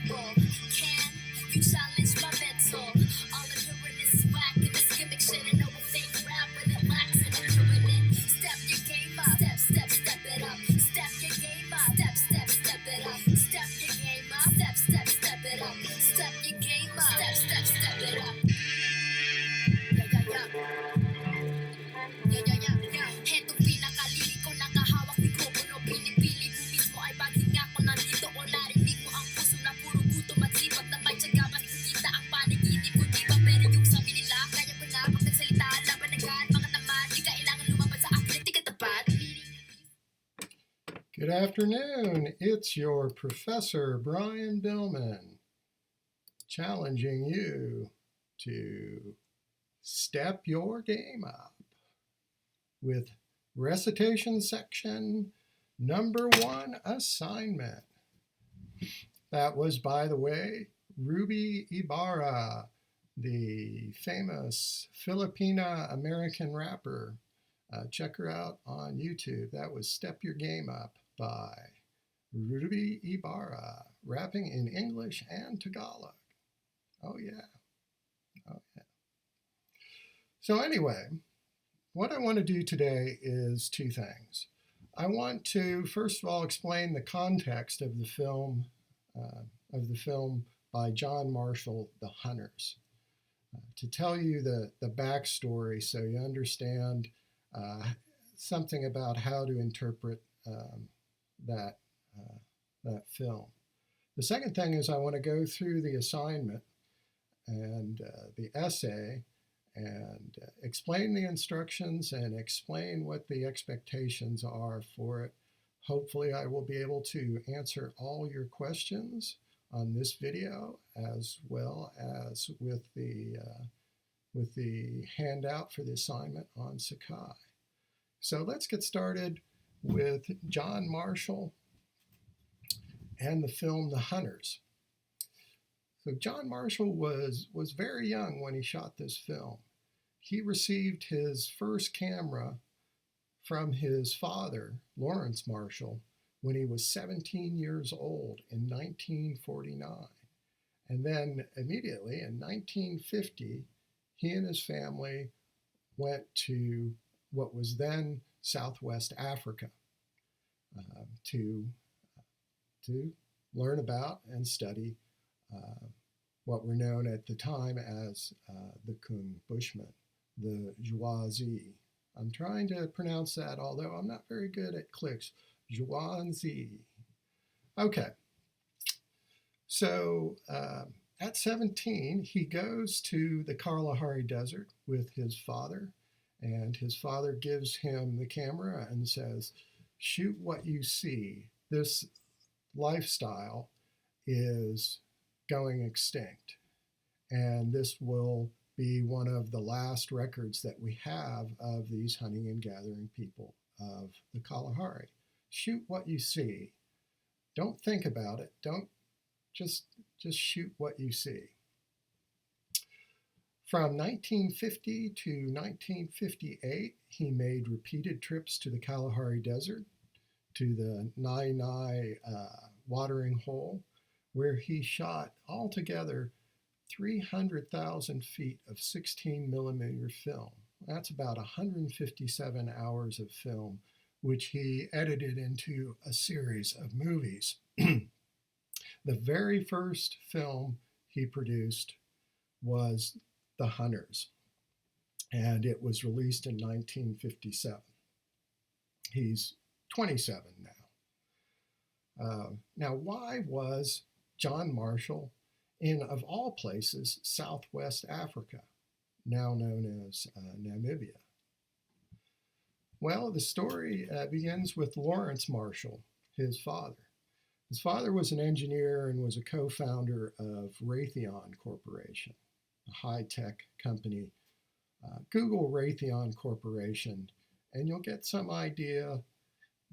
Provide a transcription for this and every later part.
Can you challenge my mental? All I'm hearing is whack and this gimmick shit. And no fake rap and it lacks and I'm hearing it. Step your game up. Step it up. Step your game up. Step it up. Step your game up. Step it up. Step your game up. Step it up. Hetong pinakaliliko, nakahawak mikropono, pinipili ko mismo ay paghinga ko nandito o narinig mo ang puso na puro gutom at sipag na may tiyaga, mas nakita ang panaginip ko, diba? Pero yung sabi nila, kaya ko na pag nagsalita, laban agad, mga tamad, di kailangan lumabas sa akin at di katapat. Good afternoon, it's your Professor Brian Billman challenging you to step your game up with recitation section number 1 assignment. That was, by the way, Ruby Ibarra, the famous Filipina American rapper. Check her out on YouTube. That was Step Your Game Up by Ruby Ibarra, rapping in English and Tagalog. Oh yeah. Oh yeah. So anyway, what I want to do today is two things. I want to, first of all, explain the context of the film by John Marshall, The Hunters, to tell you the backstory so you understand something about how to interpret that film. The second thing is I want to go through the assignment and the essay and explain the instructions and explain what the expectations are for it. Hopefully I will be able to answer all your questions on this video as well as with the handout for the assignment on Sakai. So let's get started with John Marshall and the film The Hunters. So John Marshall was very young when he shot this film. He received his first camera from his father, Lawrence Marshall, when he was 17 years old in 1949. And then immediately in 1950, he and his family went to what was then Southwest Africa to learn about and study what were known at the time as the Kung Bushmen, the Zhuazi. I'm trying to pronounce that, although I'm not very good at clicks. Zhuazi. Okay. So at 17, he goes to the Kalahari Desert with his father, and his father gives him the camera and says, shoot what you see. This lifestyle is going extinct, and this will be one of the last records that we have of these hunting and gathering people of the Kalahari. Shoot what you see. Don't think about it. Don't just shoot what you see. From 1950 to 1958, he made repeated trips to the Kalahari Desert, to the Nai Nai watering hole, where he shot altogether 300,000 feet of 16 millimeter film. That's about 157 hours of film, which he edited into a series of movies. The very first film he produced was The Hunters, and it was released in 1957. He's 27 now. Now, why was John Marshall in, of all places, Southwest Africa, now known as Namibia? Well, the story begins with Lawrence Marshall, his father. His father was an engineer and was a co-founder of Raytheon Corporation, a high-tech company. Google Raytheon Corporation, and you'll get some idea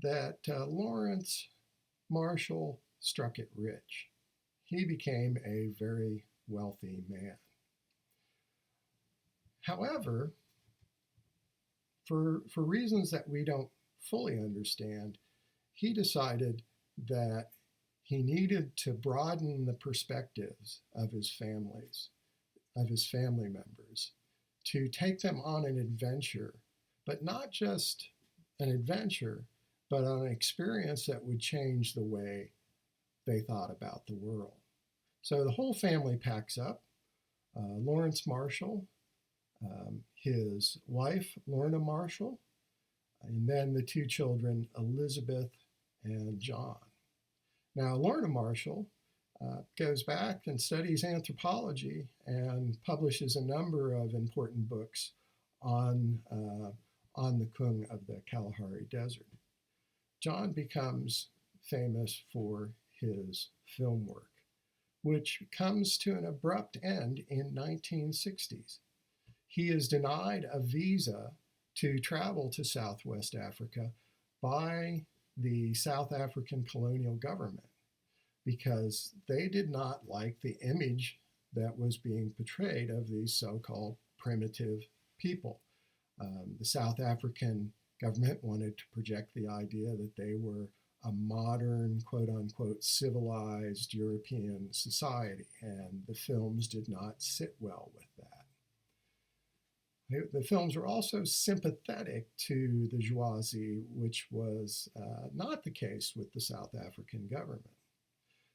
that Lawrence Marshall struck it rich. He became a very wealthy man. However, for reasons that we don't fully understand, he decided that he needed to broaden the perspectives of his family members, to take them on an adventure, but not just an adventure, but on an experience that would change the way they thought about the world. So the whole family packs up. Lawrence Marshall, his wife, Lorna Marshall, and then the two children, Elizabeth and John. Now, Lorna Marshall goes back and studies anthropology and publishes a number of important books on, on the Kung of the Kalahari Desert. John becomes famous for his film work, which comes to an abrupt end in 1960s. He is denied a visa to travel to Southwest Africa by the South African colonial government because they did not like the image that was being portrayed of these so-called primitive people. The South African government wanted to project the idea that they were a modern, quote unquote, civilized European society, and the films did not sit well with that. The films were also sympathetic to the Zhuazi, which was not the case with the South African government.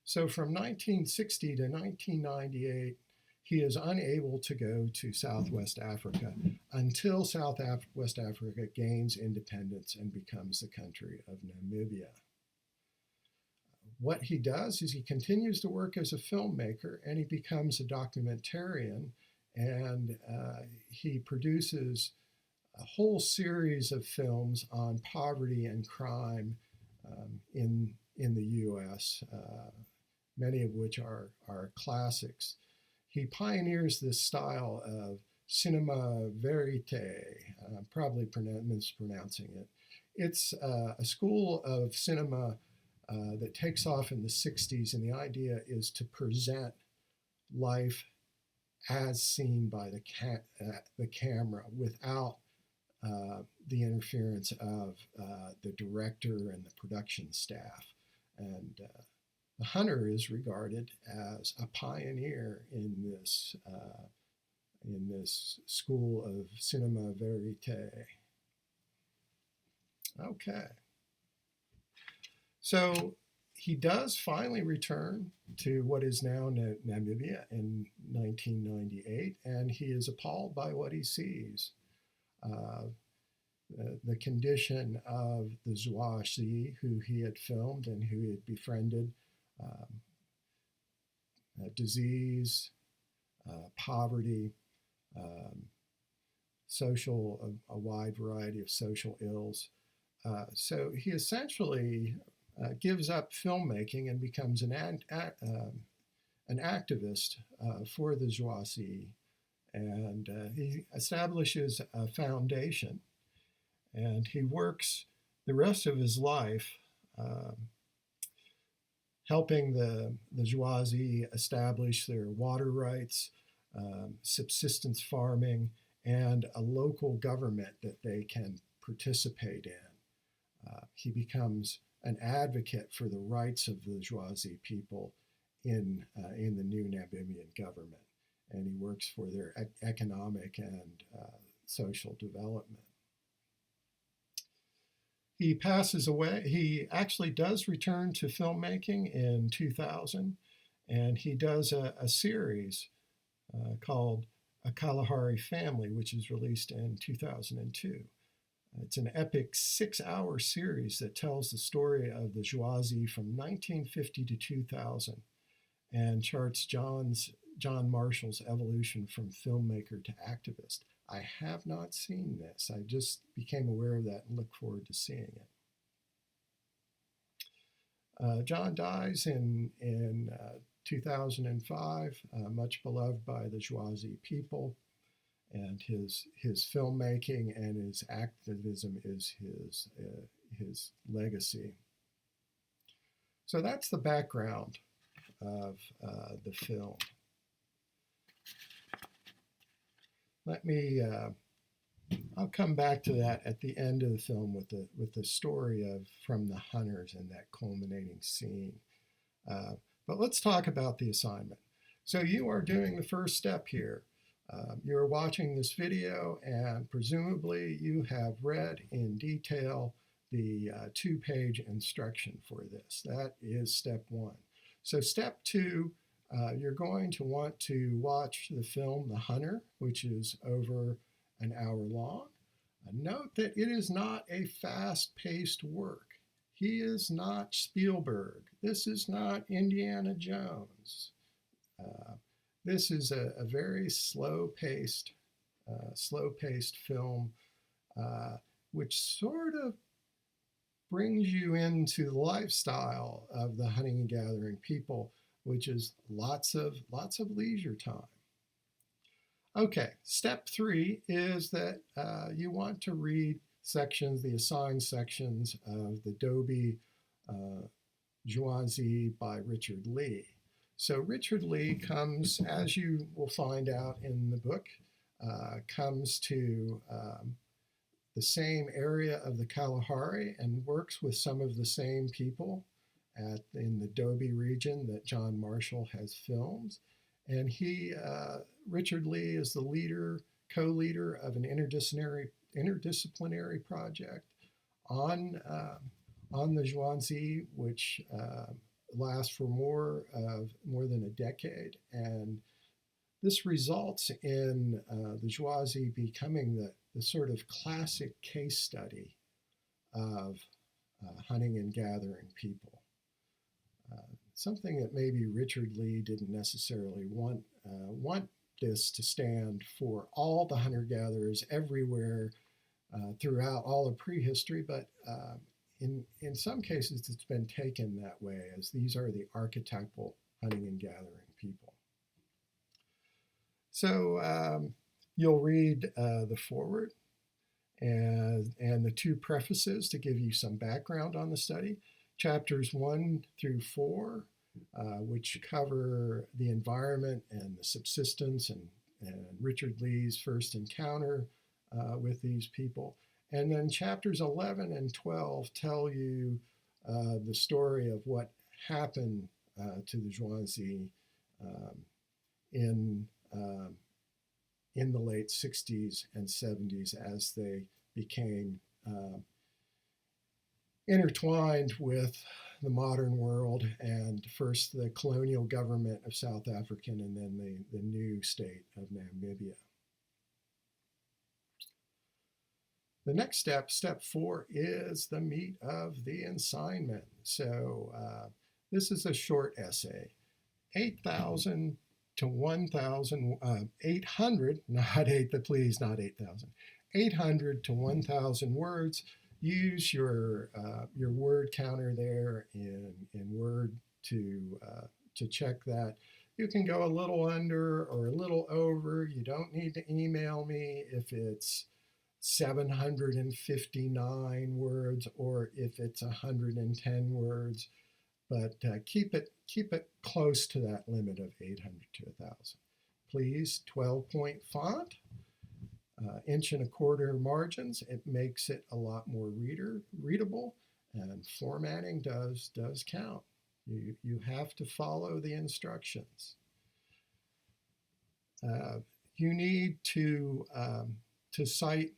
So from 1960 to 1998, he is unable to go to Southwest Africa until Southwest Africa gains independence and becomes the country of Namibia. What he does is he continues to work as a filmmaker, and he becomes a documentarian, and he produces a whole series of films on poverty and crime in the US, many of which are classics. He pioneers this style of cinema verite. I'm probably mispronouncing it. It's a school of cinema that takes off in the 60s, and the idea is to present life as seen by the camera without the interference of the director and the production staff. And Hunter is regarded as a pioneer in this school of cinema verite. Okay. So he does finally return to what is now Namibia in 1998, and he is appalled by what he sees. The condition of the Zhuazi, who he had filmed and who he had befriended, disease, poverty, a wide variety of social ills. So he essentially gives up filmmaking and becomes an activist for the Zhuazi, and he establishes a foundation, and he works the rest of his life helping the Zhuazi establish their water rights, subsistence farming, and a local government that they can participate in. He becomes an advocate for the rights of the Zhuazi people in the new Namibian government, and he works for their economic and social development. He passes away. He actually does return to filmmaking in 2000, and he does a series called A Kalahari Family, which is released in 2002. It's an epic 6-hour series that tells the story of the Zhuazi from 1950 to 2000 and charts John Marshall's evolution from filmmaker to activist. I have not seen this. I just became aware of that and look forward to seeing it. John dies in 2005, much beloved by the Zhuazi people, and his filmmaking and his activism is his legacy. So that's the background of the film. Let me, I'll come back to that at the end of the film with the story of From the Hunters and that culminating scene. Uh, but let's talk about the assignment. So you are doing the first step here. You're watching this video and presumably you have read in detail the two-page instruction for this. That is step one. So step two, you're going to want to watch the film The Hunter, which is over an hour long. Note that it is not a fast-paced work. He is not Spielberg. This is not Indiana Jones. Uh, this is a very slow-paced film, uh, which sort of brings you into the lifestyle of the hunting and gathering people, which is lots of leisure time. Okay, step three is that you want to read the assigned sections of the Dobie Zhuangzi by Richard Lee. So Richard Lee comes, as you will find out in the book, comes to the same area of the Kalahari and works with some of the same people in the Dobie region that John Marshall has filmed. And Richard Lee is the co-leader of an interdisciplinary project on the Zhuangzi, which lasts for more than a decade. And this results in the Zhuangzi becoming the sort of classic case study of hunting and gathering people. Something that maybe Richard Lee didn't necessarily want this to stand for all the hunter-gatherers everywhere throughout all of prehistory, but in some cases it's been taken that way, as these are the archetypal hunting and gathering people. So you'll read the foreword and the two prefaces to give you some background on the study. Chapters 1 through 4, which cover the environment and the subsistence and Richard Lee's first encounter with these people. And then chapters 11 and 12 tell you the story of what happened to the Zhuangzi in the late 60s and 70s as they became intertwined with the modern world, and first the colonial government of South Africa and then the new state of Namibia. The next step, step 4, is the meat of the assignment. So this is a short essay, 8,000 to 1,000, 800, not 8, please, not 8,000, 800 to 1,000 words. Use your word counter there in Word to check that. You can go a little under or a little over. You don't need to email me if it's 759 words or if it's 110 words, but keep it close to that limit of 800 to 1,000. Please, 12-point font. 1.25" margins. It makes it a lot more readable, and formatting does count. You have to follow the instructions. You need to cite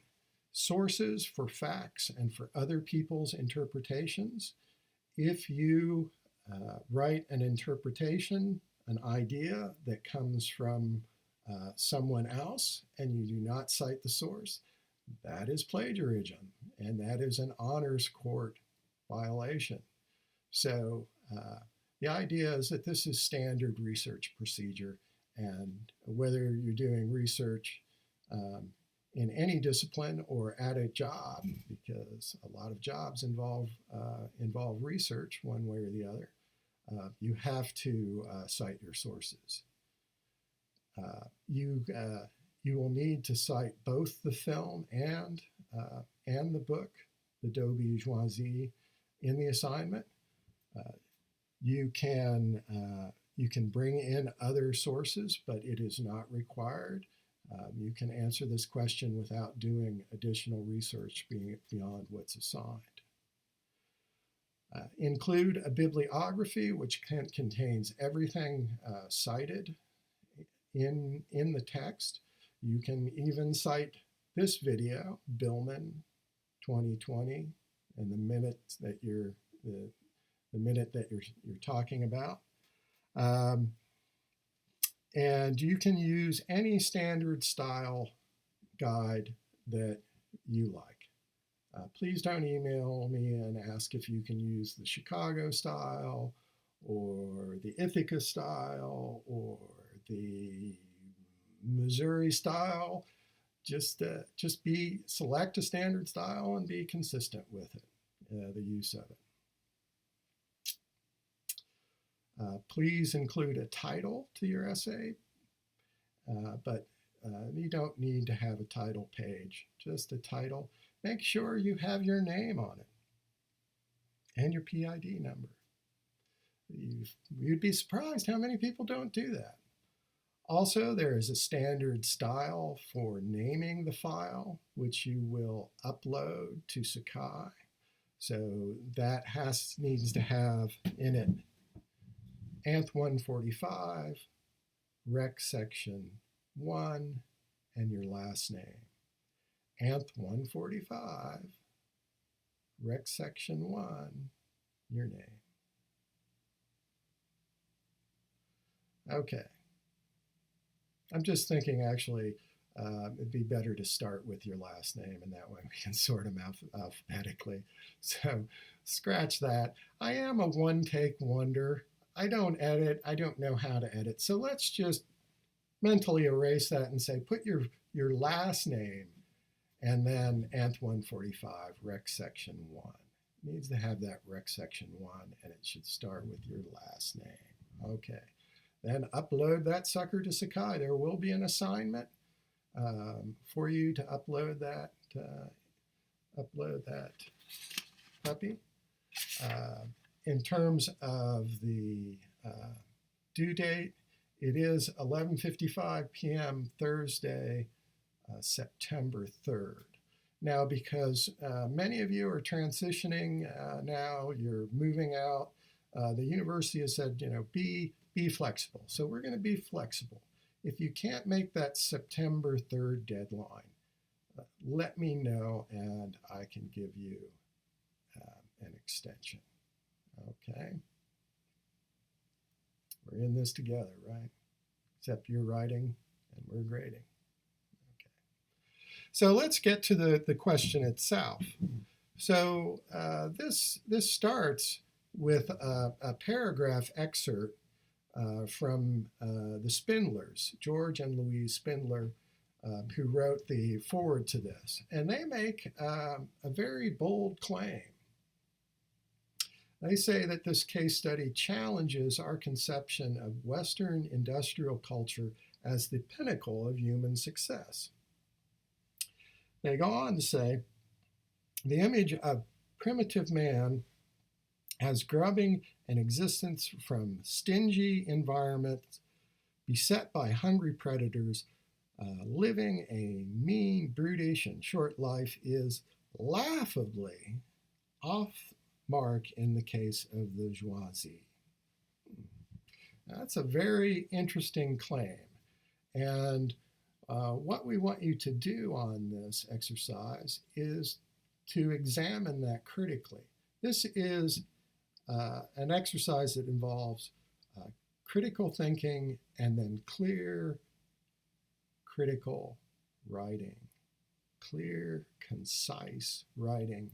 sources for facts and for other people's interpretations. If you write an interpretation, an idea that comes from someone else and you do not cite the source, that is plagiarism, and that is an honors court violation. So the idea is that this is standard research procedure, and whether you're doing research in any discipline or at a job, because a lot of jobs involve research one way or the other, you have to cite your sources. You will need to cite both the film and the book, the Dobie Zhuangzi, in the assignment. You can bring in other sources, but it is not required. You can answer this question without doing additional research beyond what's assigned. Include a bibliography which contains everything cited in the text. You can even cite this video, Billman 2020, and the minute that you're talking about. And you can use any standard style guide that you like. Please don't email me and ask if you can use the Chicago style or the Ithaca style or the Missouri style. Just select a standard style and be consistent with it, the use of it. Please include a title to your essay, but you don't need to have a title page, just a title. Make sure you have your name on it and your PID number. You'd be surprised how many people don't do that. Also, there is a standard style for naming the file, which you will upload to Sakai. So that needs to have in it Anth 145, Rec Section 1, and your last name. Anth 145, Rec Section 1, your name. Okay. I'm just thinking actually it'd be better to start with your last name, and that way we can sort them alphabetically. So scratch that. I am a one-take wonder. I don't edit. I don't know how to edit. So let's just mentally erase that and say, put your last name and then Anth 145, Rec Section 1. It needs to have that Rec Section 1, and it should start with your last name. Okay. Then upload that sucker to Sakai. There will be an assignment for you to upload that puppy. In terms of the due date, it is 11:55 p.m. Thursday, September 3rd. Now, because many of you are transitioning now, you're moving out, the university has said, be flexible. So we're going to be flexible. If you can't make that September 3rd deadline, let me know and I can give you an extension. Okay? We're in this together, right? Except you're writing and we're grading. Okay. So let's get to the question itself. So this starts with a paragraph excerpt from the Spindlers, George and Louise Spindler, who wrote the foreword to this. And they make a very bold claim. They say that this case study challenges our conception of Western industrial culture as the pinnacle of human success. They go on to say, the image of primitive man as grubbing an existence from stingy environments, beset by hungry predators, living a mean, brutish, and short life is laughably off mark in the case of the Zhuangzi. That's a very interesting claim. And what we want you to do on this exercise is to examine that critically. This is an exercise that involves critical thinking and then clear, critical writing. Clear, concise writing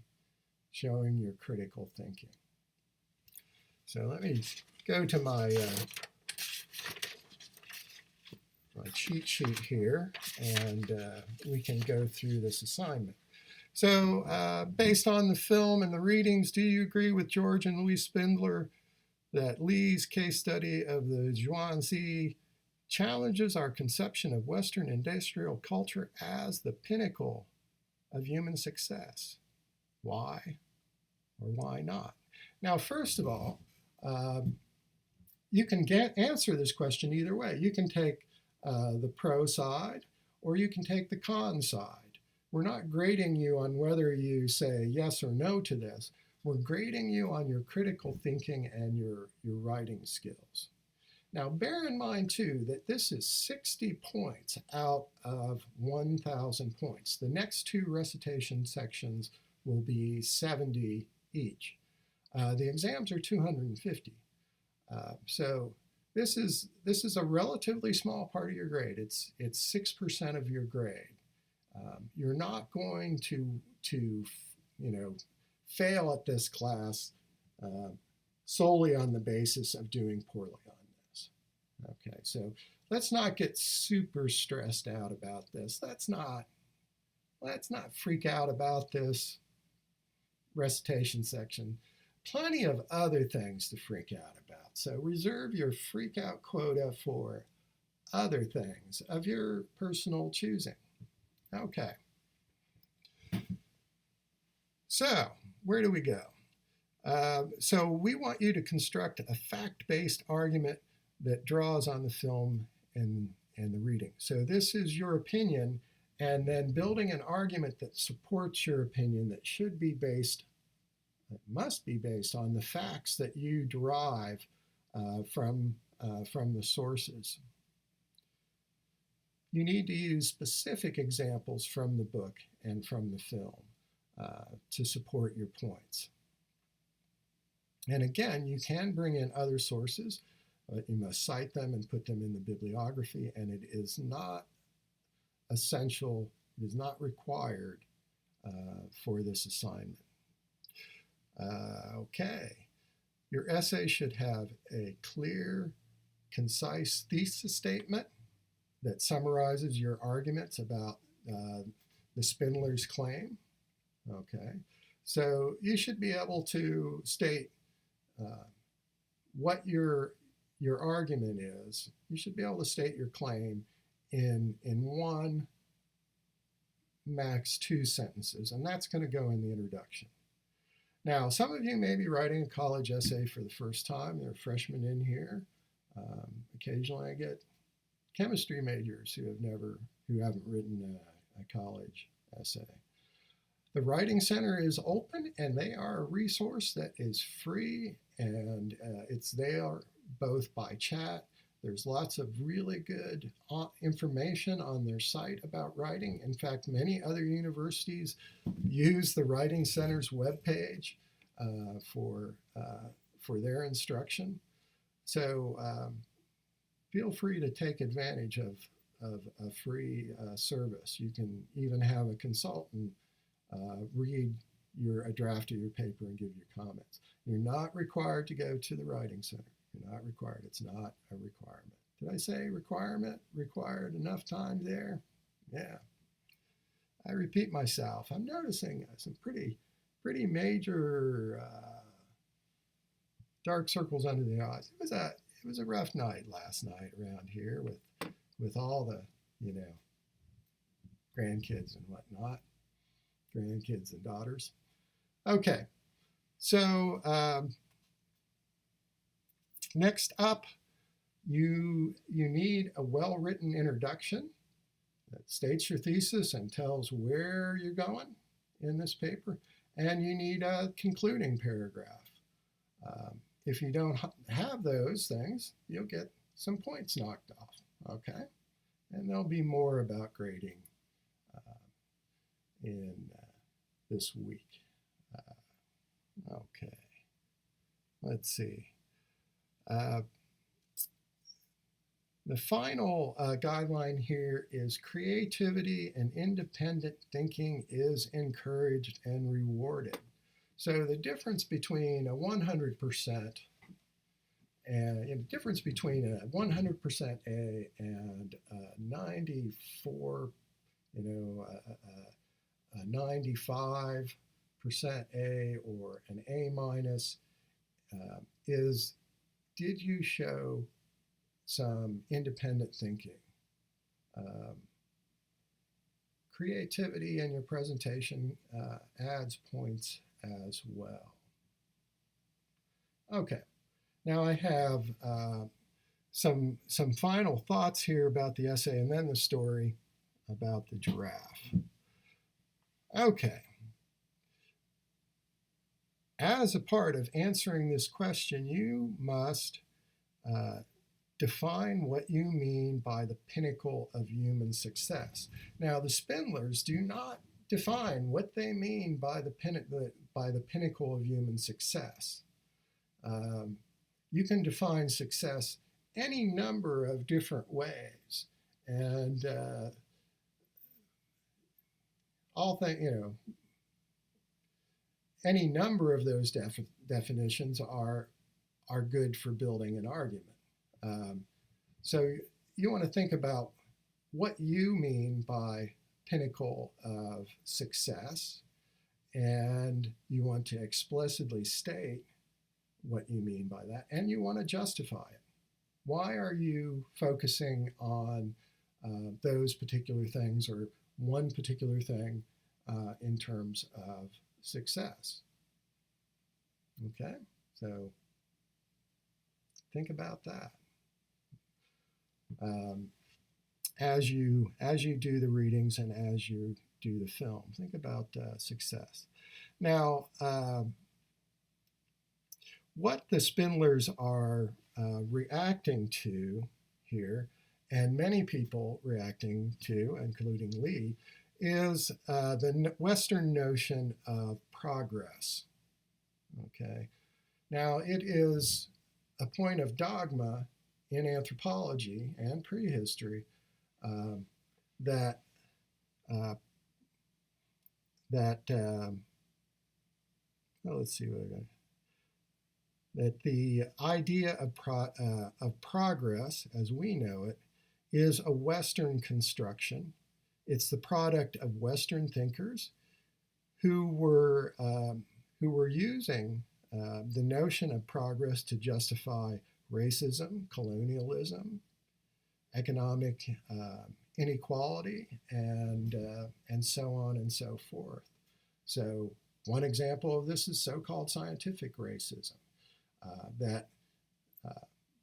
showing your critical thinking. So let me go to my cheat sheet here, and we can go through this assignment. So based on the film and the readings, do you agree with George and Louise Spindler that Lee's case study of the Zhuangzi challenges our conception of Western industrial culture as the pinnacle of human success? Why or why not? Now, first of all, you can answer this question either way. You can take the pro side or you can take the con side. We're not grading you on whether you say yes or no to this. We're grading you on your critical thinking and your writing skills. Now, bear in mind, too, that this is 60 points out of 1,000 points. The next two recitation sections will be 70 each. The exams are 250. So this is a relatively small part of your grade. It's 6% of your grade. You're not going to fail at this class solely on the basis of doing poorly on this. Okay, so let's not get super stressed out about this. Let's not freak out about this recitation section. Plenty of other things to freak out about. So reserve your freak out quota for other things of your personal choosing. Okay. So where do we go? So we want you to construct a fact-based argument that draws on the film and the reading. So this is your opinion, and then building an argument that supports your opinion that must be based on the facts that you derive from the sources. You need to use specific examples from the book and from the film to support your points. And again, you can bring in other sources, but you must cite them and put them in the bibliography, and it is not essential, it is not required for this assignment. Okay, your essay should have a clear, concise thesis statement that summarizes your arguments about the Spindler's claim. Okay, so you should be able to state what your argument is. You should be able to state your claim in one, max 2 sentences, and that's going to go in the introduction. Now, some of you may be writing a college essay for the first time. There are freshmen in here. Occasionally I get chemistry majors who haven't written a college essay. The Writing Center is open, and they are a resource that is free, and it's there both by chat. There's lots of really good information on their site about writing. In fact, many other universities use the Writing Center's webpage for their instruction. So feel free to take advantage of a free service. You can even have a consultant read a draft of your paper and give your comments. You're not required to go to the Writing Center. You're not required. It's not a requirement. Did I say requirement? Required enough time there? Yeah. I repeat myself. I'm noticing some pretty major dark circles under the eyes. It was a rough night last night around here with all the grandkids and whatnot, grandkids and daughters. Okay, so next up, you need a well-written introduction that states your thesis and tells where you're going in this paper, and you need a concluding paragraph. If you don't have those things, you'll get some points knocked off, okay? And there'll be more about grading in this week. Okay, let's see. The final guideline here is creativity and independent thinking is encouraged and rewarded. So the difference between a 100% and the difference between a 100% A and a 94, a 95% A or an A minus is, did you show some independent thinking? Creativity in your presentation adds points as well. Okay, now I have some final thoughts here about the essay and then the story about the giraffe. Okay. as a part of answering this question, you must uh, define what you mean by the pinnacle of human success. Now, the Spindlers do not define what they mean by by the pinnacle of human success. Um, you can define success any number of different ways, and all any number of those definitions are good for building an argument. Um, so you want to think about what you mean by pinnacle of success, and you want to explicitly state what you mean by that, and you want to justify it. Why are you focusing on those particular things or one particular thing in terms of success? Okay, so think about that. As you do the readings and as you do the film, think about success. Now, what the Spindlers are reacting to here, and many people reacting to, including Lee, is the Western notion of progress. Okay, now it is a point of dogma in anthropology and prehistory that well, let's see what I got. That the idea of progress, as we know it, is a Western construction. It's the product of Western thinkers who were using the notion of progress to justify racism, colonialism, economic inequality, and so on and so forth. So one example of this is so-called scientific racism, that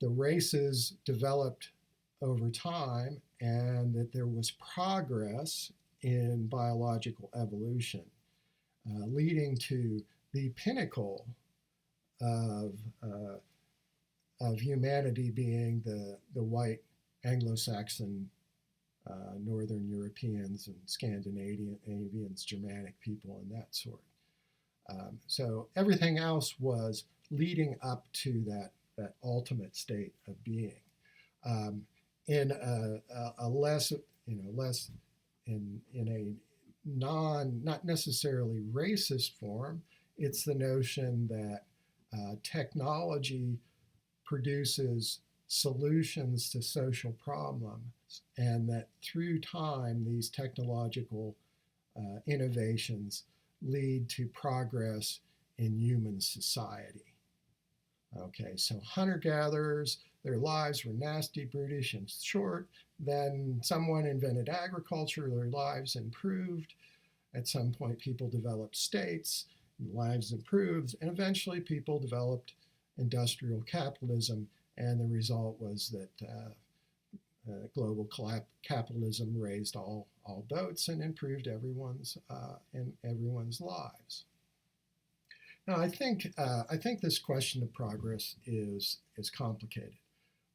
the races developed over time and that there was progress in biological evolution, leading to the pinnacle of humanity being the white Anglo-Saxon, Northern Europeans and Scandinavians, Germanic people, and that sort. So everything else was leading up to that ultimate state of being. In a less in a not necessarily racist form, it's the notion that technology produces solutions to social problems, and that through time, these technological innovations lead to progress in human society. Okay, so hunter-gatherers, their lives were nasty, brutish, and short. Then someone invented agriculture, their lives improved. At some point, people developed states, lives improved, and eventually people developed industrial capitalism, and the result was that global capitalism raised all boats and improved everyone's lives. Now, I think this question of progress is complicated,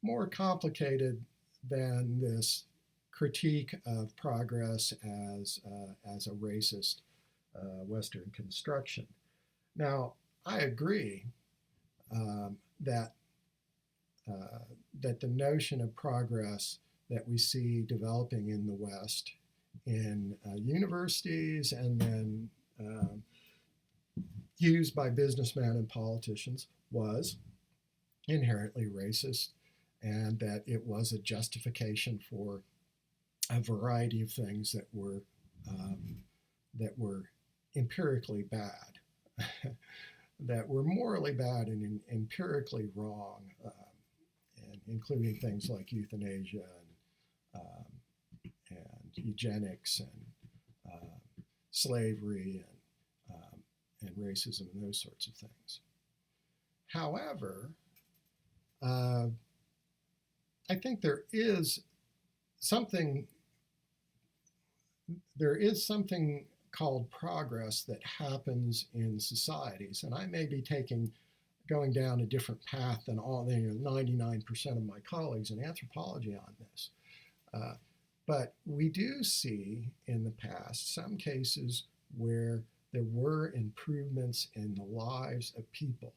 more complicated than this critique of progress as a racist Western construction. Now, I agree that the notion of progress that we see developing in the West in universities and then used by businessmen and politicians was inherently racist, and that it was a justification for a variety of things that were empirically bad, that were morally bad and empirically wrong, and including things like euthanasia and eugenics and slavery and racism and those sorts of things. However, I think there is something called progress that happens in societies. And I may be going down a different path than 99% of my colleagues in anthropology on this. But we do see in the past some cases where there were improvements in the lives of people,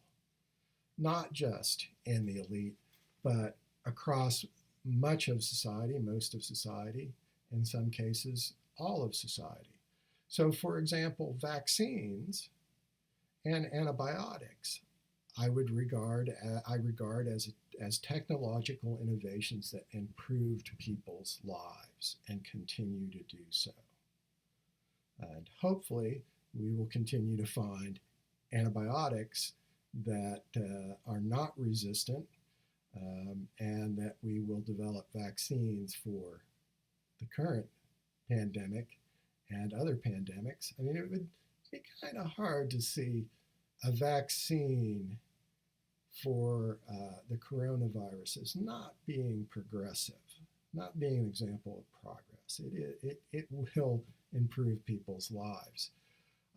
not just in the elite, but across much of society, most of society, in some cases, all of society. So, for example, vaccines and antibiotics, I regard as technological innovations that improved people's lives and continue to do so. And hopefully, we will continue to find antibiotics that are not resistant, and that we will develop vaccines for the current pandemic and other pandemics. I mean, it would be kind of hard to see a vaccine for the coronavirus as not being progressive, not being an example of progress. It will improve people's lives.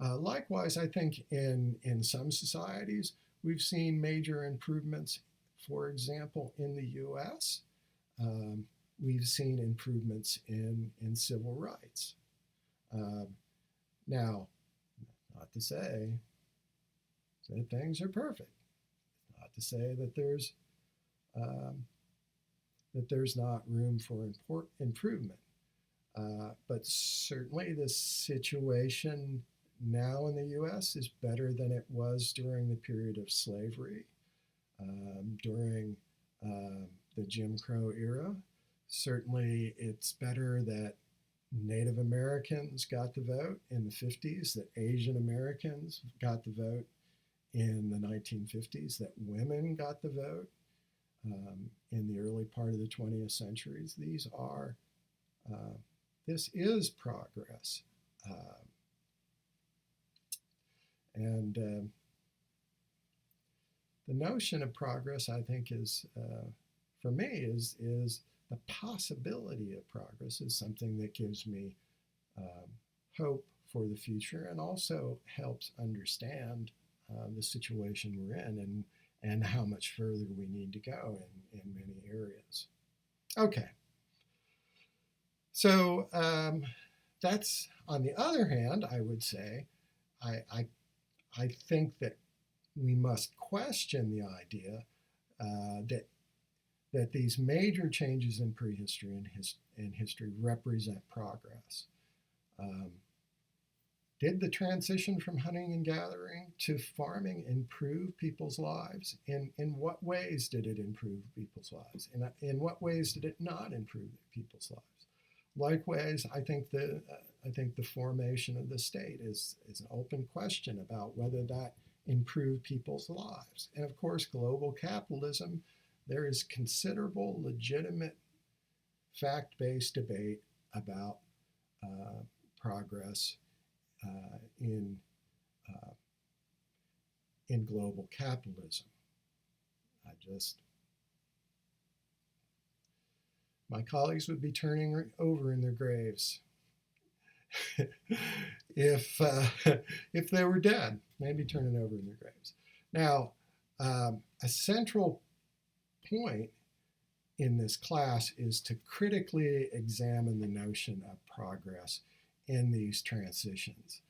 Likewise, I think in some societies, we've seen major improvements. For example, in the US, we've seen improvements in civil rights. Now, not to say that things are perfect, not to say that there's not room for improvement. But certainly the situation now in the US is better than it was during the period of slavery, during the Jim Crow era. Certainly it's better that Native Americans got the vote in the 50s, that Asian Americans got the vote in the 1950s, that women got the vote in the early part of the 20th centuries. This is progress. And the notion of progress, I think, for me, is the possibility of progress is something that gives me hope for the future and also helps understand the situation we're in and how much further we need to go in many areas. Okay. So that's, on the other hand, I would say, I think that we must question the idea that these major changes in prehistory and history represent progress. Did the transition from hunting and gathering to farming improve people's lives? In what ways did it improve people's lives? In what ways did it not improve people's lives? Likewise, I think the formation of the state is an open question about whether that improved people's lives. And of course, global capitalism, there is considerable legitimate fact-based debate about progress in global capitalism. My colleagues would be turning over in their graves if they were dead, maybe turning over in their graves. Now, a central point in this class is to critically examine the notion of progress in these transitions,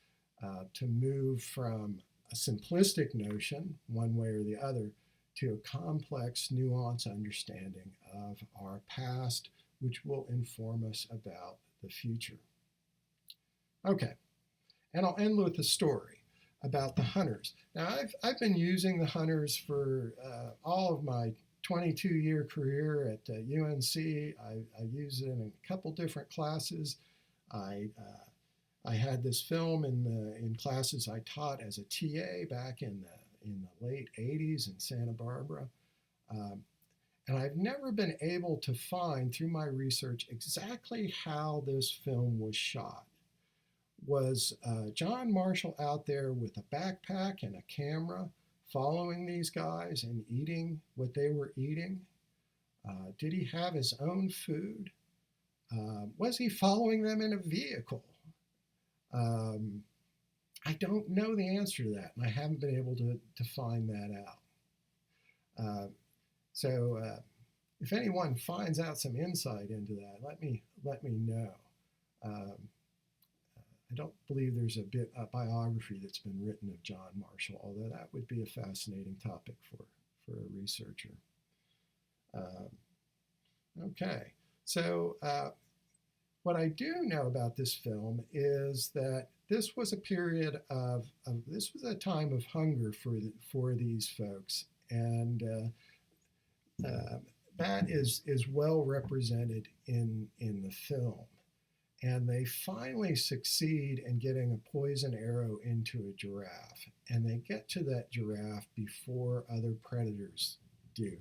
to move from a simplistic notion, one way or the other, to a complex, nuanced understanding of our past, which will inform us about the future. Okay, and I'll end with a story about the hunters. Now, I've been using the hunters for all of my 22-year career at UNC. I use it in a couple different classes. I had this film in classes I taught as a TA back in the late 80s in Santa Barbara. And I've never been able to find through my research exactly how this film was shot. Was John Marshall out there with a backpack and a camera following these guys and eating what they were eating? Did he have his own food? Was he following them in a vehicle? Um, I don't know the answer to that, and I haven't been able to find that out. So if anyone finds out some insight into that, let me know. Um, I don't believe there's a biography that's been written of John Marshall, although that would be a fascinating topic for a researcher. Um, okay, so what I do know about this film is that this was a period this was a time of hunger for these folks, and that is well represented in the film. And they finally succeed in getting a poison arrow into a giraffe, and they get to that giraffe before other predators do.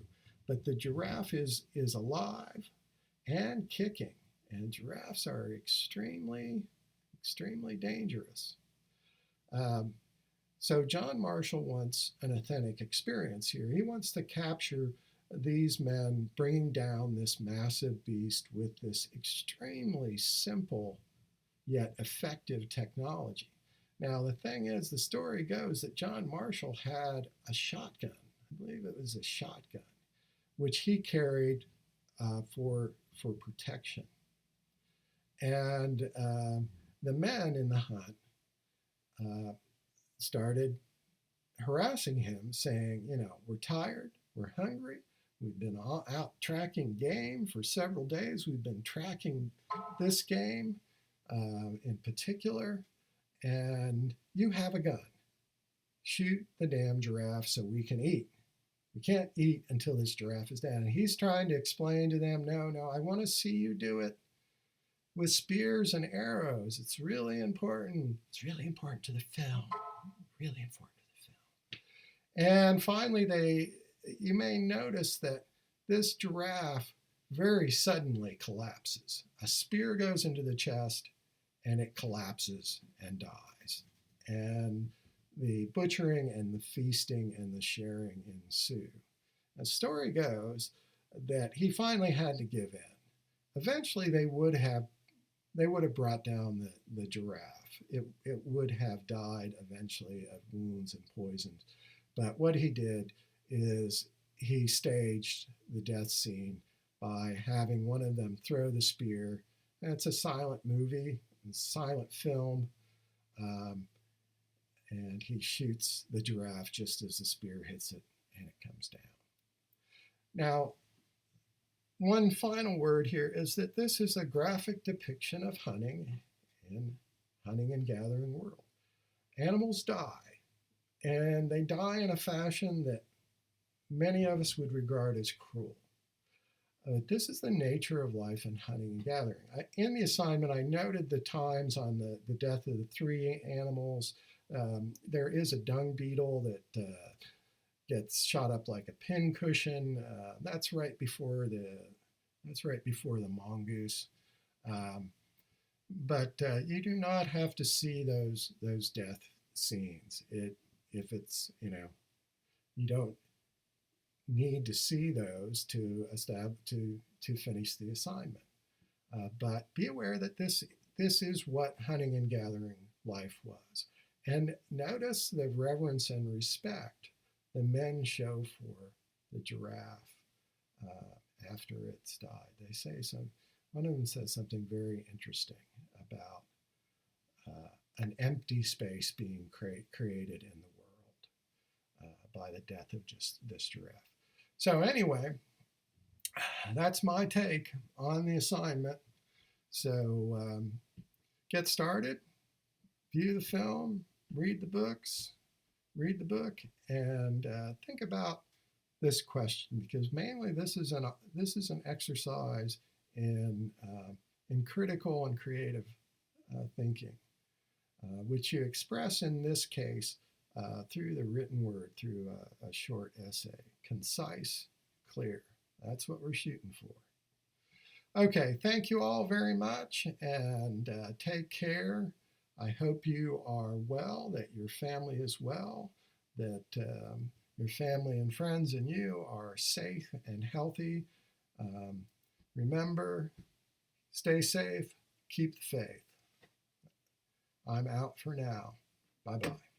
But the giraffe is alive and kicking, and giraffes are extremely dangerous. Um, so John Marshall wants an authentic experience here. He wants to capture these men bringing down this massive beast with this extremely simple yet effective technology. Now, the thing is, the story goes that John Marshall had a shotgun. I believe it was a shotgun, which he carried for protection. And the men in the hunt uh, started harassing him, saying, we're tired, we're hungry, we've been out tracking game for several days, we've been tracking this game in particular, and you have a gun. Shoot the damn giraffe so we can eat. We can't eat until this giraffe is dead. And he's trying to explain to them, no, I want to see you do it with spears and arrows. It's really important. It's really important to the film. Really important to the film. And finally, you may notice that this giraffe very suddenly collapses. A spear goes into the chest and it collapses and dies. And the butchering and the feasting and the sharing ensue. The story goes that he finally had to give in. Eventually, they would have brought down the giraffe. It would have died eventually of wounds and poisons. But what he did is he staged the death scene by having one of them throw the spear. And it's a silent movie, a silent film. And he shoots the giraffe just as the spear hits it and it comes down. Now, one final word here is that this is a graphic depiction of hunting and gathering world. Animals die, and they die in a fashion that many of us would regard as cruel. This is the nature of life in hunting and gathering. In the assignment, I noted the times on the death of the 3 animals. There is a dung beetle that gets shot up like a pincushion. That's right before the mongoose. But you do not have to see those death scenes. If it's you don't need to see those to finish the assignment. But be aware that this is what hunting and gathering life was. And notice the reverence and respect the men show for the giraffe after it's died. They say one of them says something very interesting about an empty space being created in the world by the death of just this giraffe. So anyway, that's my take on the assignment. So get started, view the film, read the book, and think about this question, because mainly this is an exercise in critical and creative thinking, which you express in this case through the written word, through a short essay, concise, clear. That's what we're shooting for. Okay, thank you all very much, and take care. I hope you are well, that your family is well, that your family and friends and you are safe and healthy. Remember, stay safe, keep the faith. I'm out for now. Bye bye.